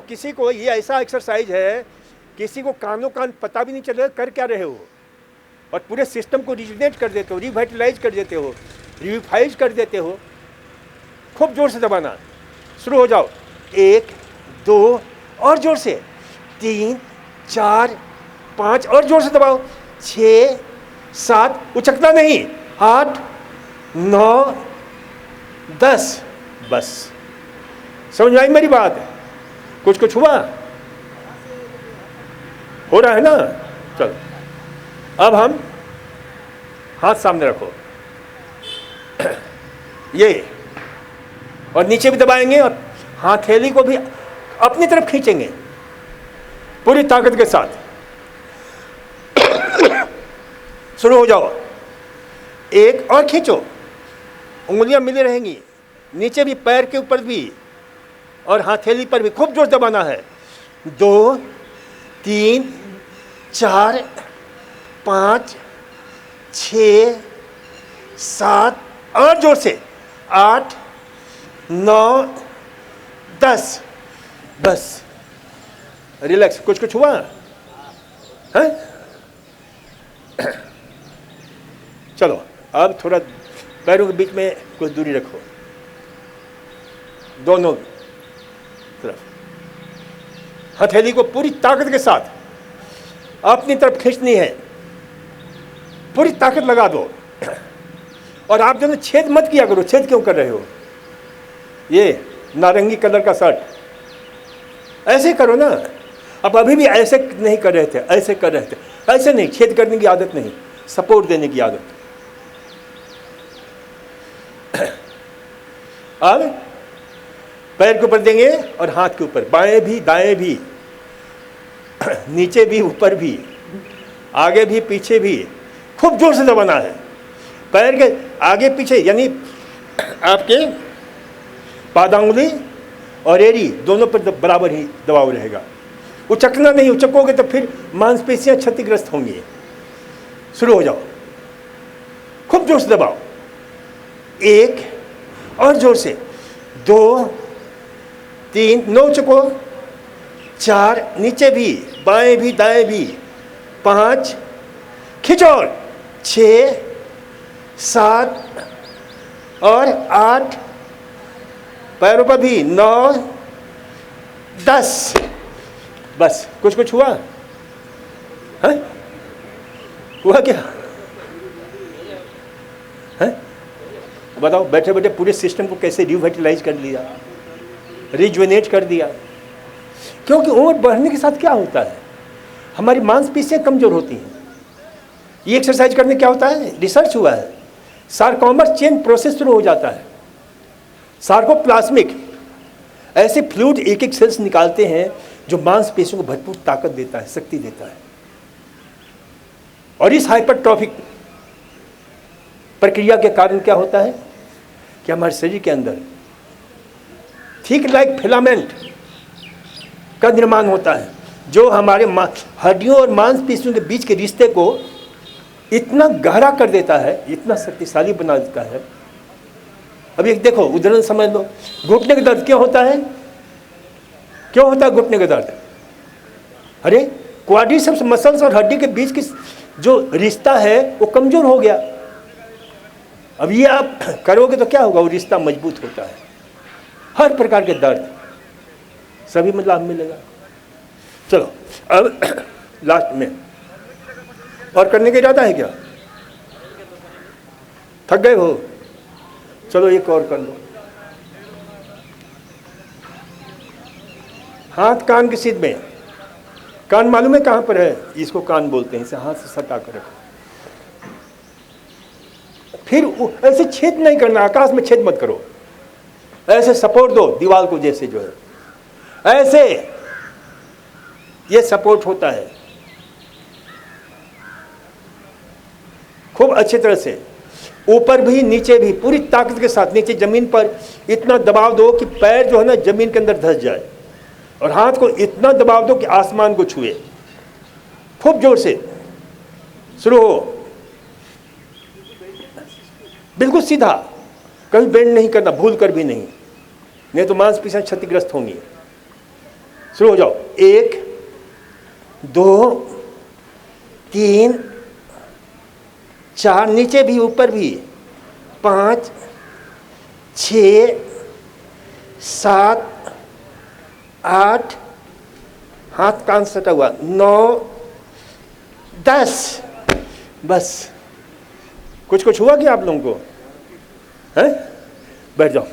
किसी को ये ऐसा एक्सरसाइज है, किसी को कानों कान पता भी नहीं चलेगा कर क्या रहे हो, और पूरे सिस्टम को रिजुनेट कर देते हो, रिवाइटलाइज कर देते हो, रिवाइज कर देते हो। खूब जोर से दबाना, शुरू हो जाओ। 1 2 और जोर से, 3 4 5 और जोर से दबाओ, 6 7, उचकना नहीं, 8 9 10। बस समझ में आई मेरी बात? कुछ कुछ हुआ? हो रहा है ना? चलो अब हम हाथ सामने रखो, ये, और नीचे भी दबाएंगे और हथेली को भी अपनी तरफ खींचेंगे पूरी ताकत के साथ। शुरू हो जाओ। 1 और खींचो, उंगलियां मिली रहेंगी, नीचे भी, पैर के ऊपर भी और हथेली पर भी खूब जोर दबाना है। 2 3 4 5 6 7 और जोर से, 8 9 10। बस रिलैक्स। कुछ कुछ हुआ है? चलो अब थोड़ा पैरों के बीच में कुछ दूरी रखो, दोनों तरफ। हथेली को पूरी ताकत के साथ अपनी तरफ खींचनी है, पूरी ताकत लगा दो। और आप दोनों छेद मत किया करो। छेद क्यों कर रहे हो? ये नारंगी कलर का शर्ट ऐसे करो ना। अब अभी भी ऐसे नहीं कर रहे थे, ऐसे कर रहे थे, ऐसे नहीं। छेद करने की आदत नहीं, सपोर्ट देने की आदत। अब पैर के ऊपर देंगे और हाथ के ऊपर, बाएं भी दाएं भी, नीचे भी ऊपर भी, आगे भी पीछे भी। खूब जोर से दबाना है। पैर के आगे पीछे यानी आपके पादांगुली और एड़ी दोनों पर बराबर ही दबाव रहेगा। उचकना नहीं, उचकोगे तो फिर मांसपेशियां क्षतिग्रस्त होंगी। शुरू हो जाओ, खूब जोर से दबाओ। 1 और जोर से, 2 3, 9 उचको, 4 नीचे भी, बाएं भी दाएं भी, 5 खींचो, 6 7 और 8 पैरों पर भी, 9 10। बस कुछ कुछ हुआ है? हुआ क्या है? बताओ। बैठे बैठे पूरे सिस्टम को कैसे रिवाइटलाइज कर लिया, रिजुवेनेट कर दिया। क्योंकि उम्र बढ़ने के साथ क्या होता है, हमारी मांसपेशियां कमजोर होती हैं। ये एक्सरसाइज करने क्या होता है, रिसर्च हुआ है, सार्कोमर चेन प्रोसेस शुरू हो जाता है। सार्कोप्लाज्मिक ऐसे फ्लूइड एक एक सेल्स निकालते हैं जो मांसपेशियों को भरपूर ताकत देता है, शक्ति देता है। और इस हाइपरट्रॉफिक प्रक्रिया के कारण क्या होता है कि हमारे शरीर के अंदर थिक लाइक फिलामेंट का निर्माण होता है, जो हमारे हड्डियों और मांसपेशियों के बीच के रिश्ते को इतना गहरा कर देता है, इतना शक्तिशाली बना देता है। अब एक देखो उदाहरण समझ लो। घुटने का दर्द क्यों होता है? क्यों होता है घुटने का दर्द? अरे क्वाड्रिसेप्स मसल्स और हड्डी के बीच की जो रिश्ता है वो कमजोर हो गया। अब ये आप करोगे तो क्या होगा, वो रिश्ता मजबूत होता है। हर प्रकार के दर्द सभी में लाभ मिलेगा। चलो अब लास्ट में और करने का इरादा है क्या? थक गए हो? चलो एक और कर लो। हाथ कान की सीध में। कान मालूम है कहां पर है? इसको कान बोलते हैं। इसे हाथ से सटा कर रखो। फिर ऐसे छेद नहीं करना, आकाश में छेद मत करो। ऐसे सपोर्ट दो दीवार को, जैसे जो है ऐसे ये सपोर्ट होता है। खूब अच्छी तरह से ऊपर भी नीचे भी पूरी ताकत के साथ। नीचे जमीन पर इतना दबाव दो कि पैर जो है ना जमीन के अंदर धंस जाए, और हाथ को इतना दबाव दो कि आसमान को छुए। खूब जोर से शुरू हो, बिल्कुल सीधा, कभी बेंड नहीं करना, भूल कर भी नहीं, नहीं तो मांसपेशियां क्षतिग्रस्त होंगी। शुरू हो जाओ। 1 2 3 4, नीचे भी ऊपर भी, 5 6 7 8, हाथ कान सटा हुआ, 9 10। बस कुछ हुआ क्या आप लोगों को? हैं? बैठ जाओ।